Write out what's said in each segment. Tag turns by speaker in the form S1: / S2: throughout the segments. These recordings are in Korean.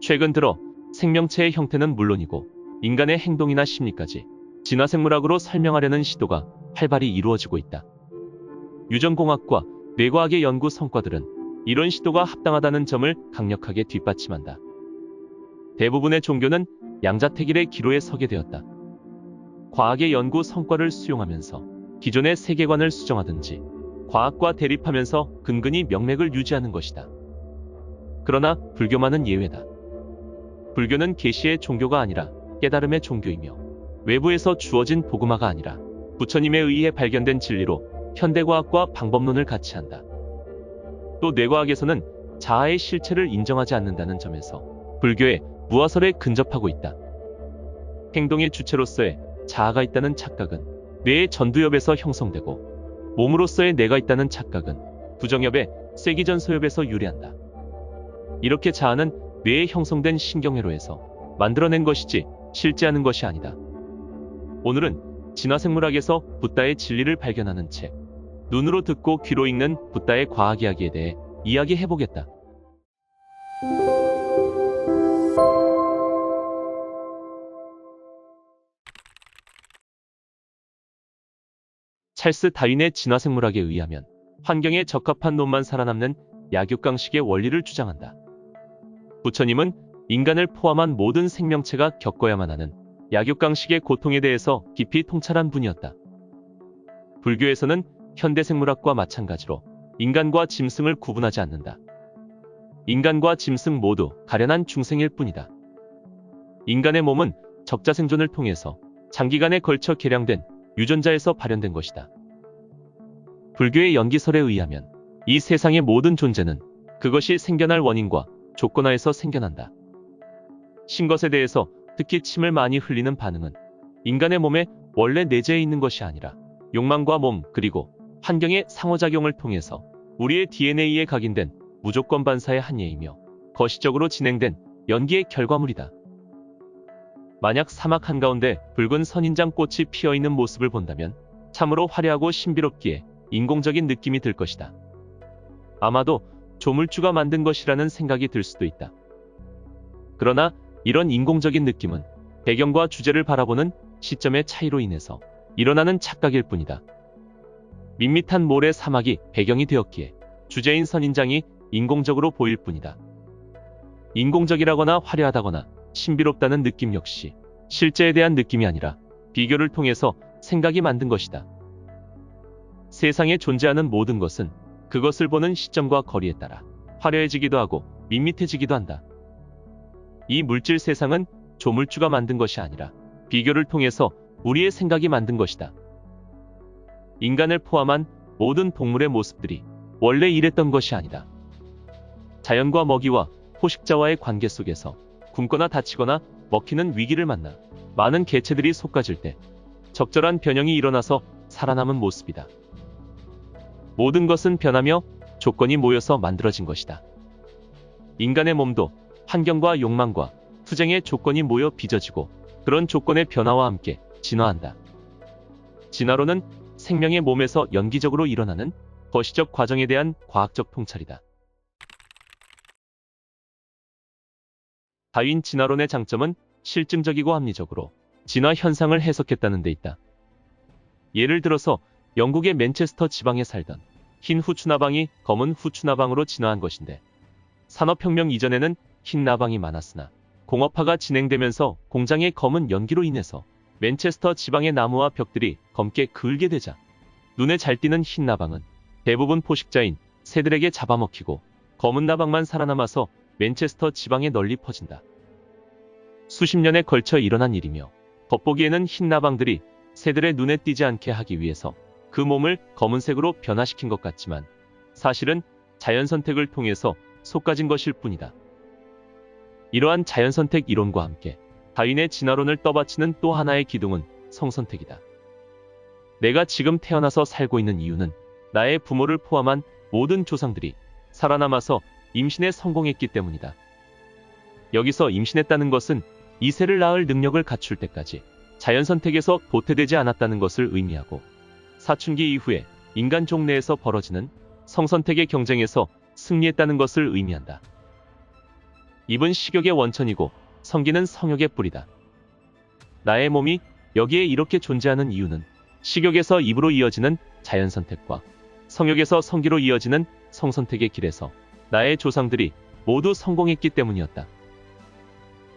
S1: 최근 들어 생명체의 형태는 물론이고 인간의 행동이나 심리까지 진화생물학으로 설명하려는 시도가 활발히 이루어지고 있다. 유전공학과 뇌과학의 연구 성과들은 이런 시도가 합당하다는 점을 강력하게 뒷받침한다. 대부분의 종교는 양자택일의 기로에 서게 되었다. 과학의 연구 성과를 수용하면서 기존의 세계관을 수정하든지 과학과 대립하면서 근근히 명맥을 유지하는 것이다. 그러나 불교만은 예외다. 불교는 계시의 종교가 아니라 깨달음의 종교이며 외부에서 주어진 복음화가 아니라 부처님에 의해 발견된 진리로 현대과학과 방법론을 같이 한다. 또 뇌과학에서는 자아의 실체를 인정하지 않는다는 점에서 불교의 무아설에 근접하고 있다. 행동의 주체로서의 자아가 있다는 착각은 뇌의 전두엽에서 형성되고 몸으로서의 내가 있다는 착각은 부정엽의 쇠기전소엽에서 유래한다. 이렇게 자아는 뇌에 형성된 신경회로에서 만들어낸 것이지 실제하는 것이 아니다. 오늘은 진화생물학에서 붓다의 진리를 발견하는 책, 눈으로 듣고 귀로 읽는 붓다의 과학 이야기에 대해 이야기해보겠다. 찰스 다윈의 진화생물학에 의하면 환경에 적합한 놈만 살아남는 약육강식의 원리를 주장한다. 부처님은 인간을 포함한 모든 생명체가 겪어야만 하는 약육강식의 고통에 대해서 깊이 통찰한 분이었다. 불교에서는 현대생물학과 마찬가지로 인간과 짐승을 구분하지 않는다. 인간과 짐승 모두 가련한 중생일 뿐이다. 인간의 몸은 적자생존을 통해서 장기간에 걸쳐 개량된 유전자에서 발현된 것이다. 불교의 연기설에 의하면 이 세상의 모든 존재는 그것이 생겨날 원인과 조건하에서 생겨난다. 신 것에 대해서 특히 침을 많이 흘리는 반응은 인간의 몸에 원래 내재해 있는 것이 아니라 욕망과 몸 그리고 환경의 상호작용을 통해서 우리의 DNA에 각인된 무조건 반사의 한 예이며 거시적으로 진행된 연기의 결과물이다. 만약 사막 한가운데 붉은 선인장 꽃이 피어있는 모습을 본다면 참으로 화려하고 신비롭기에 인공적인 느낌이 들 것이다. 아마도 조물주가 만든 것이라는 생각이 들 수도 있다. 그러나 이런 인공적인 느낌은 배경과 주제를 바라보는 시점의 차이로 인해서 일어나는 착각일 뿐이다. 밋밋한 모래 사막이 배경이 되었기에 주제인 선인장이 인공적으로 보일 뿐이다. 인공적이라거나 화려하다거나 신비롭다는 느낌 역시 실제에 대한 느낌이 아니라 비교를 통해서 생각이 만든 것이다. 세상에 존재하는 모든 것은 그것을 보는 시점과 거리에 따라 화려해지기도 하고 밋밋해지기도 한다. 이 물질 세상은 조물주가 만든 것이 아니라 비교를 통해서 우리의 생각이 만든 것이다. 인간을 포함한 모든 동물의 모습들이 원래 이랬던 것이 아니다. 자연과 먹이와 포식자와의 관계 속에서 굶거나 다치거나 먹히는 위기를 만나 많은 개체들이 솎아질 때 적절한 변형이 일어나서 살아남은 모습이다. 모든 것은 변하며 조건이 모여서 만들어진 것이다. 인간의 몸도 환경과 욕망과 투쟁의 조건이 모여 빚어지고 그런 조건의 변화와 함께 진화한다. 진화론은 생명의 몸에서 연기적으로 일어나는 거시적 과정에 대한 과학적 통찰이다. 다윈 진화론의 장점은 실증적이고 합리적으로 진화 현상을 해석했다는 데 있다. 예를 들어서 영국의 맨체스터 지방에 살던 흰 후추나방이 검은 후추나방으로 진화한 것인데, 산업혁명 이전에는 흰 나방이 많았으나 공업화가 진행되면서 공장의 검은 연기로 인해서 맨체스터 지방의 나무와 벽들이 검게 그을게 되자 눈에 잘 띄는 흰 나방은 대부분 포식자인 새들에게 잡아먹히고 검은 나방만 살아남아서 맨체스터 지방에 널리 퍼진다. 수십 년에 걸쳐 일어난 일이며 겉보기에는 흰 나방들이 새들의 눈에 띄지 않게 하기 위해서 그 몸을 검은색으로 변화시킨 것 같지만 사실은 자연선택을 통해서 솎아진 것일 뿐이다. 이러한 자연선택 이론과 함께 다윈의 진화론을 떠받치는 또 하나의 기둥은 성선택이다. 내가 지금 태어나서 살고 있는 이유는 나의 부모를 포함한 모든 조상들이 살아남아서 임신에 성공했기 때문이다. 여기서 임신했다는 것은 이세를 낳을 능력을 갖출 때까지 자연선택에서 도태되지 않았다는 것을 의미하고, 사춘기 이후에 인간 종 내에서 벌어지는 성선택의 경쟁에서 승리했다는 것을 의미한다. 입은 식욕의 원천이고 성기는 성욕의 뿌리다. 나의 몸이 여기에 이렇게 존재하는 이유는 식욕에서 입으로 이어지는 자연선택과 성욕에서 성기로 이어지는 성선택의 길에서 나의 조상들이 모두 성공했기 때문이었다.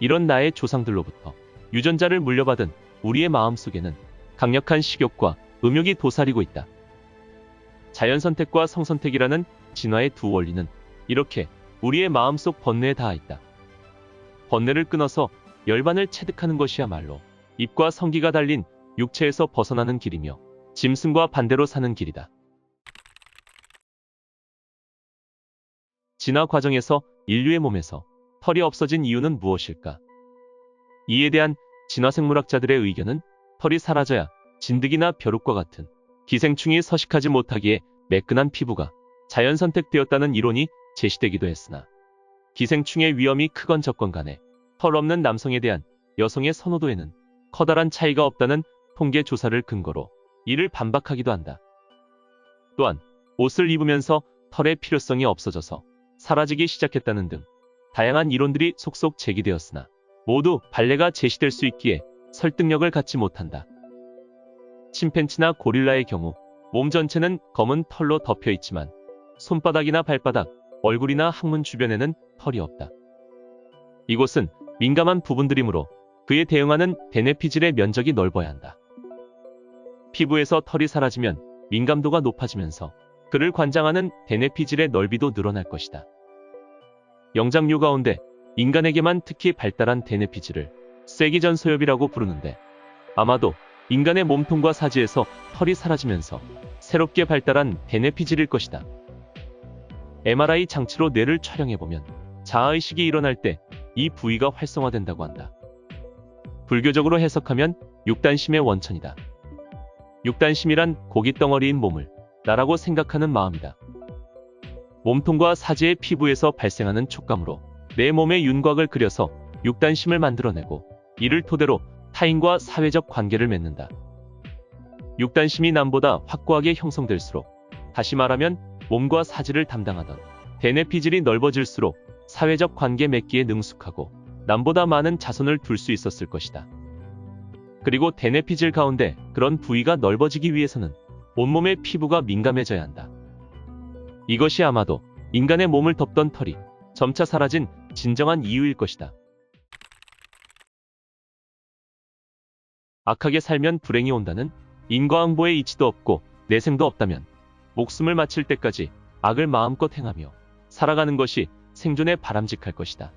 S1: 이런 나의 조상들로부터 유전자를 물려받은 우리의 마음속에는 강력한 식욕과 음욕이 도사리고 있다. 자연선택과 성선택이라는 진화의 두 원리는 이렇게 우리의 마음속 번뇌에 닿아 있다. 번뇌를 끊어서 열반을 체득하는 것이야말로 입과 성기가 달린 육체에서 벗어나는 길이며 짐승과 반대로 사는 길이다. 진화 과정에서 인류의 몸에서 털이 없어진 이유는 무엇일까? 이에 대한 진화생물학자들의 의견은 털이 사라져야 진드기나 벼룩과 같은 기생충이 서식하지 못하기에 매끈한 피부가 자연선택되었다는 이론이 제시되기도 했으나 기생충의 위험이 크건 적건 간에 털 없는 남성에 대한 여성의 선호도에는 커다란 차이가 없다는 통계 조사를 근거로 이를 반박하기도 한다. 또한 옷을 입으면서 털의 필요성이 없어져서 사라지기 시작했다는 등 다양한 이론들이 속속 제기되었으나 모두 반례가 제시될 수 있기에 설득력을 갖지 못한다. 침팬지나 고릴라의 경우 몸 전체는 검은 털로 덮여 있지만 손바닥이나 발바닥, 얼굴이나 항문 주변에는 털이 없다. 이곳은 민감한 부분들이므로 그에 대응하는 대뇌피질의 면적이 넓어야 한다. 피부에서 털이 사라지면 민감도가 높아지면서 그를 관장하는 대뇌피질의 넓이도 늘어날 것이다. 영장류 가운데 인간에게만 특히 발달한 대뇌피질을 쇠기전소엽이라고 부르는데 아마도 인간의 몸통과 사지에서 털이 사라지면서 새롭게 발달한 대뇌피질일 것이다. MRI 장치로 뇌를 촬영해보면 자아의식이 일어날 때 이 부위가 활성화된다고 한다. 불교적으로 해석하면 육단심의 원천이다. 육단심이란 고깃덩어리인 몸을 나라고 생각하는 마음이다. 몸통과 사지의 피부에서 발생하는 촉감으로 내 몸의 윤곽을 그려서 육단심을 만들어내고 이를 토대로 타인과 사회적 관계를 맺는다. 육단심이 남보다 확고하게 형성될수록, 다시 말하면 몸과 사지를 담당하던 대뇌피질이 넓어질수록 사회적 관계 맺기에 능숙하고 남보다 많은 자손을 둘 수 있었을 것이다. 그리고 대뇌피질 가운데 그런 부위가 넓어지기 위해서는 온몸의 피부가 민감해져야 한다. 이것이 아마도 인간의 몸을 덮던 털이 점차 사라진 진정한 이유일 것이다. 악하게 살면 불행이 온다는 인과응보의 이치도 없고 내생도 없다면 목숨을 마칠 때까지 악을 마음껏 행하며 살아가는 것이 생존에 바람직할 것이다.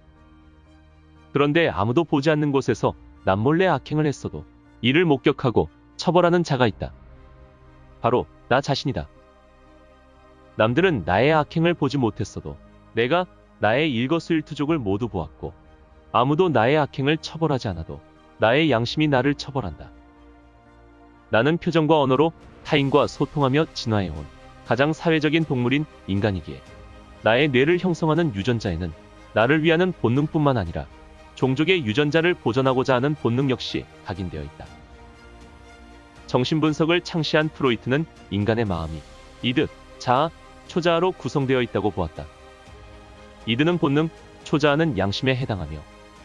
S1: 그런데 아무도 보지 않는 곳에서 남몰래 악행을 했어도 이를 목격하고 처벌하는 자가 있다. 바로 나 자신이다. 남들은 나의 악행을 보지 못했어도 내가 나의 일거수일투족을 모두 보았고 아무도 나의 악행을 처벌하지 않아도 나의 양심이 나를 처벌한다. 나는 표정과 언어로 타인과 소통하며 진화해온 가장 사회적인 동물인 인간이기에 나의 뇌를 형성하는 유전자에는 나를 위하는 본능뿐만 아니라 종족의 유전자를 보존하고자 하는 본능 역시 각인되어 있다. 정신분석을 창시한 프로이트는 인간의 마음이 이드, 자아, 초자아로 구성되어 있다고 보았다. 이드는 본능, 초자아는 양심에 해당하며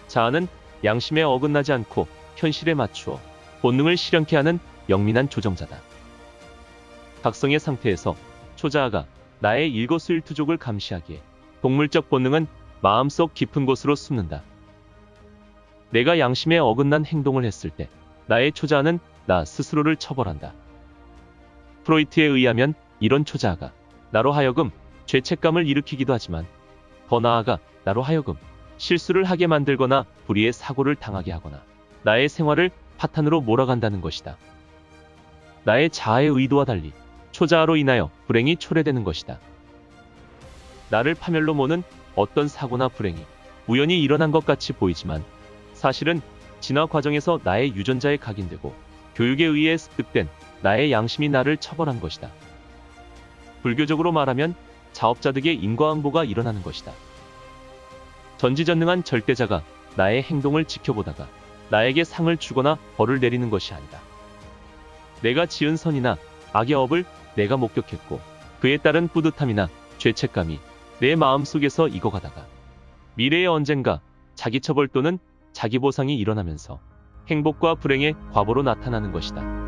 S1: 자아는 양심에 어긋나지 않고 현실에 맞추어 본능을 실현케 하는 영민한 조정자다. 각성의 상태에서 초자아가 나의 일거수일투족을 감시하기에 동물적 본능은 마음속 깊은 곳으로 숨는다. 내가 양심에 어긋난 행동을 했을 때 나의 초자아는 나 스스로를 처벌한다. 프로이트에 의하면 이런 초자아가 나로 하여금 죄책감을 일으키기도 하지만 더 나아가 나로 하여금 실수를 하게 만들거나 불의의 사고를 당하게 하거나 나의 생활을 파탄으로 몰아간다는 것이다. 나의 자아의 의도와 달리 초자아로 인하여 불행이 초래되는 것이다. 나를 파멸로 모는 어떤 사고나 불행이 우연히 일어난 것 같이 보이지만 사실은 진화 과정에서 나의 유전자에 각인되고 교육에 의해 습득된 나의 양심이 나를 처벌한 것이다. 불교적으로 말하면 자업자득의 인과응보가 일어나는 것이다. 전지전능한 절대자가 나의 행동을 지켜보다가 나에게 상을 주거나 벌을 내리는 것이 아니다. 내가 지은 선이나 악의 업을 내가 목격했고 그에 따른 뿌듯함이나 죄책감이 내 마음속에서 익어가다가 미래의 언젠가 자기 처벌 또는 자기 보상이 일어나면서 행복과 불행의 과보로 나타나는 것이다.